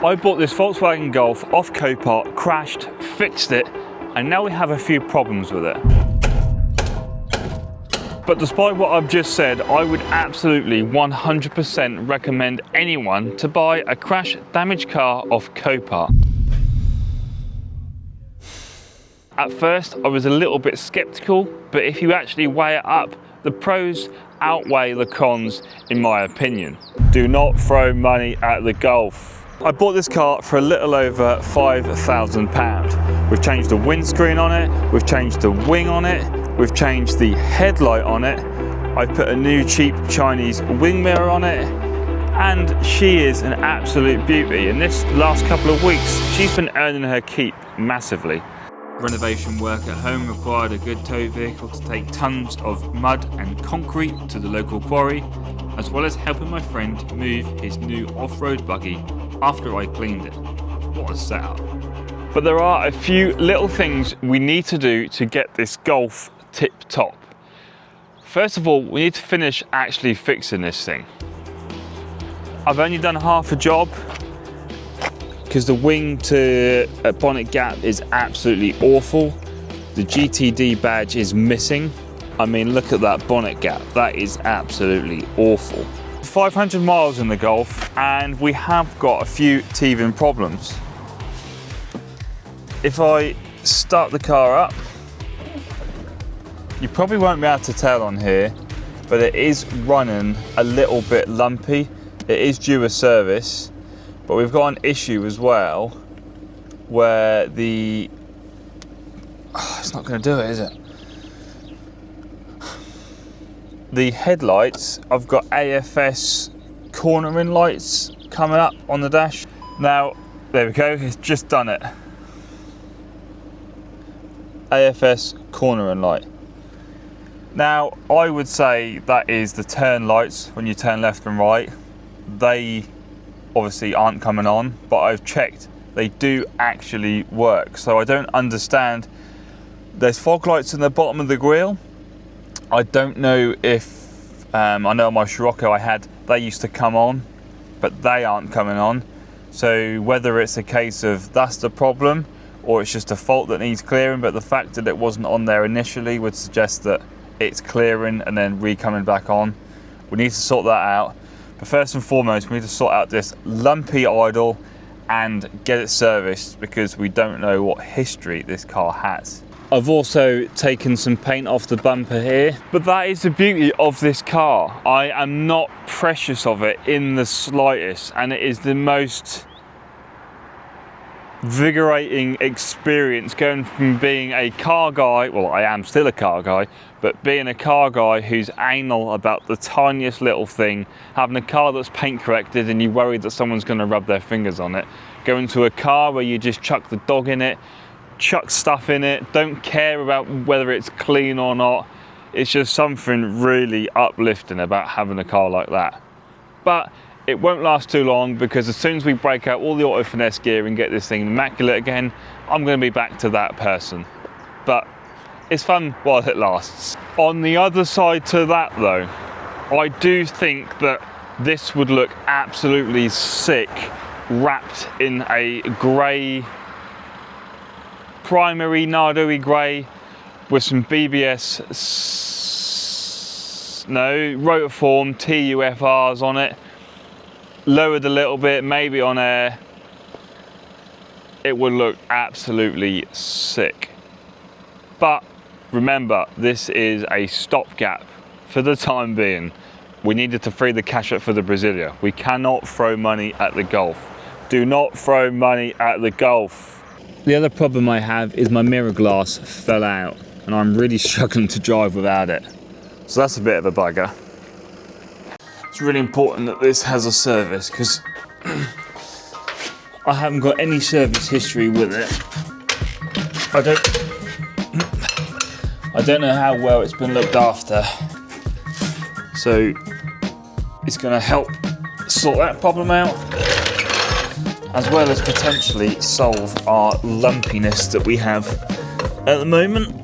I bought this Volkswagen Golf off Copart, crashed, fixed it, and now we have a few problems with it. But despite what I've just said, I would absolutely 100% recommend anyone to buy a crash damaged car off Copart. At first, I was a little bit skeptical, but if you actually weigh it up, the pros outweigh the cons in my opinion. Do not throw money at the Golf. I bought this car for a little over £5,000. We've changed the windscreen on it, we've changed the wing on it, we've changed the headlight on it, I've put a new cheap Chinese wing mirror on it, and she is an absolute beauty. In this last couple of weeks, she's been earning her keep massively. Renovation work at home required a good tow vehicle to take tons of mud and concrete to the local quarry, as well as helping my friend move his new off-road buggy after I cleaned it. What a setup. But there are a few little things we need to do to get this Golf tip-top. First of all, we need to finish actually fixing this thing. I've only done half a job because the wing to bonnet gap is absolutely awful. The GTD badge is missing. I mean, look at that bonnet gap. That is absolutely awful. 500 miles in the Golf, and we have got a few teething problems. If I start the car up, you probably won't be able to tell on here, but it is running a little bit lumpy. It is due a service, but we've got an issue as well where the... it's not going to do it, is it? The headlights, I've got AFS cornering lights coming up on the dash. Now, there we go, it's just done it. AFS cornering light. Now, I would say that is the turn lights when you turn left and right. They obviously aren't coming on, but I've checked, they do actually work. So I don't understand. There's fog lights in the bottom of the grille. I don't know if, I know on my Scirocco they used to come on, but they aren't coming on. So whether it's a case of that's the problem, or it's just a fault that needs clearing, but the fact that it wasn't on there initially would suggest that it's clearing and then re-coming back on. We need to sort that out. But first and foremost, we need to sort out this lumpy idle and get it serviced, because we don't know what history this car has. I've also taken some paint off the bumper here, but that is the beauty of this car. I am not precious of it in the slightest, and it is the most invigorating experience going from being a car guy, well, I am still a car guy, but being a car guy who's anal about the tiniest little thing, having a car that's paint corrected and you worry that someone's going to rub their fingers on it, going to a car where you just chuck the dog in it, chuck stuff in it, don't care about whether it's clean or not. It's just something really uplifting about having a car like that. But it won't last too long, because as soon as we break out all the auto finesse gear and get this thing immaculate again, I'm going to be back to that person. But it's fun while it lasts. On the other side to that though, I do think that this would look absolutely sick wrapped in a grey, primary Nardo-y grey with some BBS, Rotiform TUFRs on it, lowered a little bit, maybe on air. It would look absolutely sick. But remember, this is a stopgap for the time being. We needed to free the cash up for the Brasilia. We cannot throw money at the Golf. Do not throw money at the Golf. The other problem I have is my mirror glass fell out, and I'm really struggling to drive without it. So that's a bit of a bugger. It's really important that this has a service, because I haven't got any service history with it. I don't know how well it's been looked after. So it's going to help sort that problem out, as well as potentially solve our lumpiness that we have at the moment.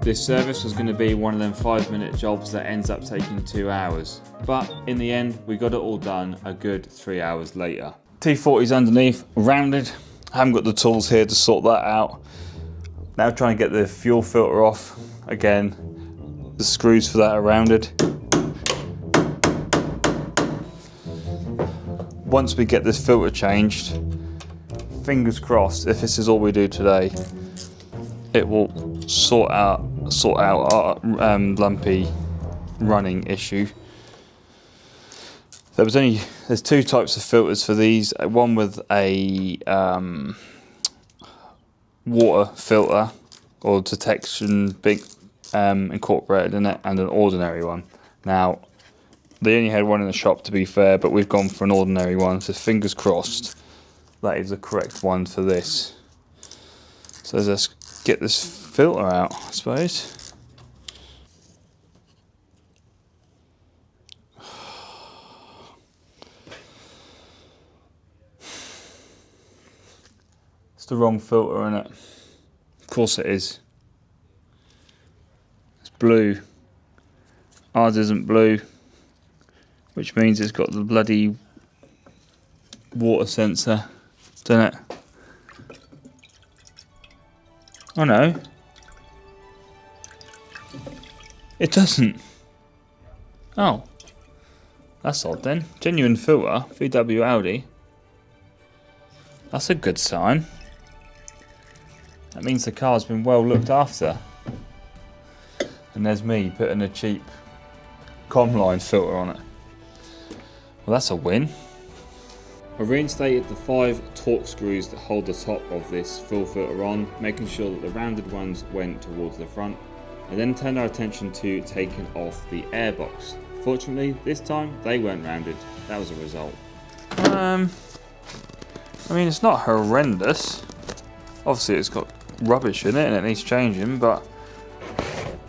This service was going to be one of them 5-minute jobs that ends up taking 2 hours. But in the end, we got it all done a good 3 hours later. T40's underneath, rounded. I haven't got the tools here to sort that out. Now trying to get the fuel filter off. Again, the screws for that are rounded. Once we get this filter changed, fingers crossed, if this is all we do today, it will sort out our lumpy running issue. There's 2 types of filters for these. One with a water filter or detection big incorporated in it, and an ordinary one. Now, they only had one in the shop, to be fair, but we've gone for an ordinary one, so fingers crossed that is the correct one for this. So let's get this filter out, I suppose. It's the wrong filter, isn't it? Of course it is. It's blue. Ours isn't blue, which means it's got the bloody water sensor, doesn't it? Oh no, it doesn't. Oh, that's odd then. Genuine filter, VW Audi. That's a good sign. That means the car's been well looked after. And there's me putting a cheap Comline filter on it. Well, that's a win. I reinstated the 5 Torx screws that hold the top of this fuel filter on, making sure that the rounded ones went towards the front, and then turned our attention to taking off the airbox. Fortunately, this time they weren't rounded. That was a result. I mean, it's not horrendous. Obviously it's got rubbish in it and it needs changing, but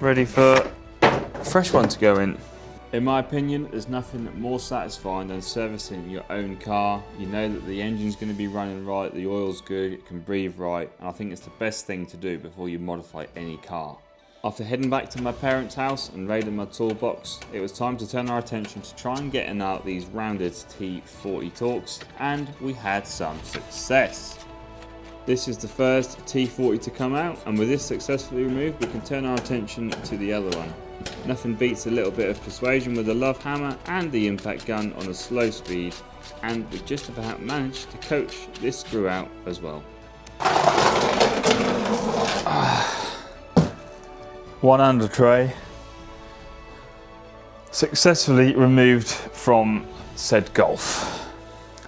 ready for a fresh one to go in. In my opinion, there's nothing more satisfying than servicing your own car. You know that the engine's going to be running right, the oil's good, it can breathe right, and I think it's the best thing to do before you modify any car. After heading back to my parents' house and raiding my toolbox, it was time to turn our attention to try and getting out these rounded T40 Torx, and we had some success. This is the first T40 to come out, and with this successfully removed, we can turn our attention to the other one. Nothing beats a little bit of persuasion with the love hammer and the impact gun on a slow speed, and we just about managed to coach this screw out as well. One under tray successfully removed from said Golf.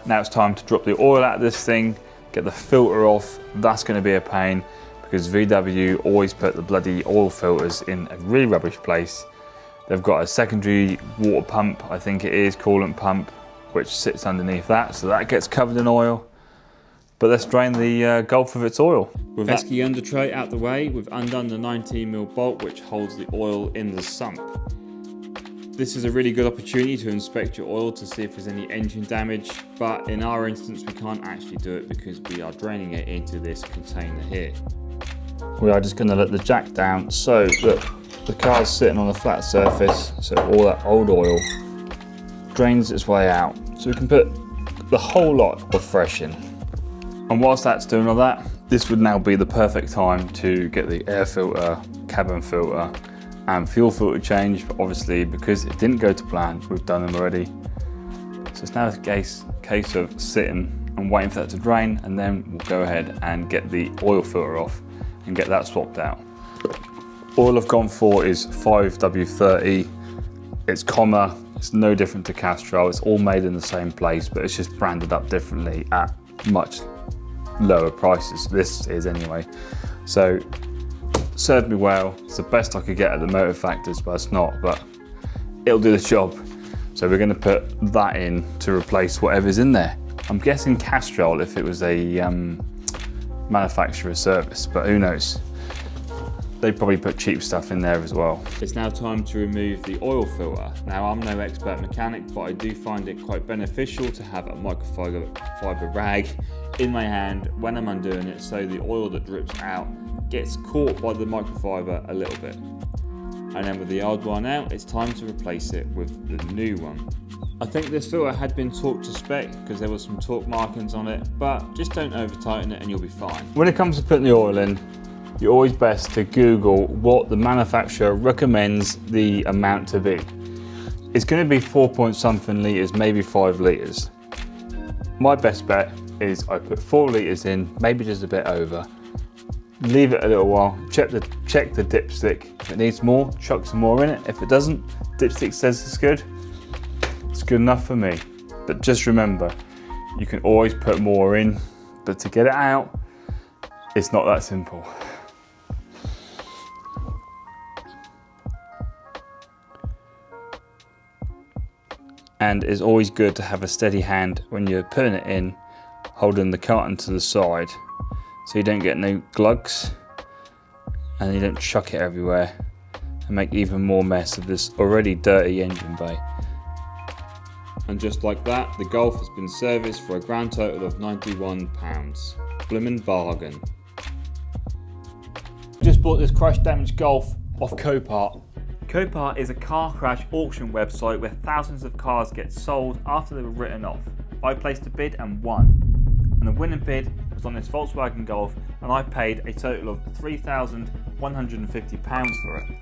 Now it's time to drop the oil out of this thing, get the filter off. That's going to be a pain, because VW always put the bloody oil filters in a really rubbish place. They've got a secondary water pump, I think it is, coolant pump, which sits underneath that, so that gets covered in oil. But let's drain the Golf of its oil. With that pesky under tray out the way, we've undone the 19mm bolt which holds the oil in the sump. This is a really good opportunity to inspect your oil to see if there's any engine damage, but in our instance we can't actually do it because we are draining it into this container here. We are just going to let the jack down so that the car's sitting on a flat surface, so all that old oil drains its way out, so we can put the whole lot of fresh in. And whilst that's doing all that, this would now be the perfect time to get the air filter, cabin filter and fuel filter changed, but obviously because it didn't go to plan, we've done them already. So it's now a case of sitting and waiting for that to drain, and then we'll go ahead and get the oil filter off and get that swapped out. Oil I've gone for is 5W30. It's Comma, it's no different to Castrol, it's all made in the same place, but it's just branded up differently at much lower prices. This is anyway. So served me well. It's the best I could get at the motor factors, but it's not, but it'll do the job. So we're going to put that in to replace whatever's in there. I'm guessing Castrol if it was a manufacturer service, but who knows. They probably put cheap stuff in there as well. It's now time to remove the oil filter. Now I'm no expert mechanic, but I do find it quite beneficial to have a microfiber rag in my hand when I'm undoing it, so the oil that drips out gets caught by the microfiber a little bit. And then with the old one out, it's time to replace it with the new one. I think this filter had been torqued to spec because there was some torque markings on it, but just don't over tighten it and you'll be fine. When it comes to putting the oil in, you're always best to Google what the manufacturer recommends the amount to be. It's going to be 4 point something litres, maybe 5 litres. My best bet is I put 4 litres in, maybe just a bit over. Leave it a little while, check the dipstick. If it needs more, chuck some more in it. If it doesn't, dipstick says it's good enough for me. But just remember, you can always put more in, but to get it out, it's not that simple. And it's always good to have a steady hand when you're putting it in, holding the carton to the side so you don't get no glugs and you don't chuck it everywhere and make even more mess of this already dirty engine bay. And just like that, the Golf has been serviced for a grand total of £91. Blimmin' bargain. Just bought this crash damaged Golf off Copart. Copart is a car crash auction website where thousands of cars get sold after they were written off. I placed a bid and won. And the winning bid was on this Volkswagen Golf and I paid a total of £3,150 for it.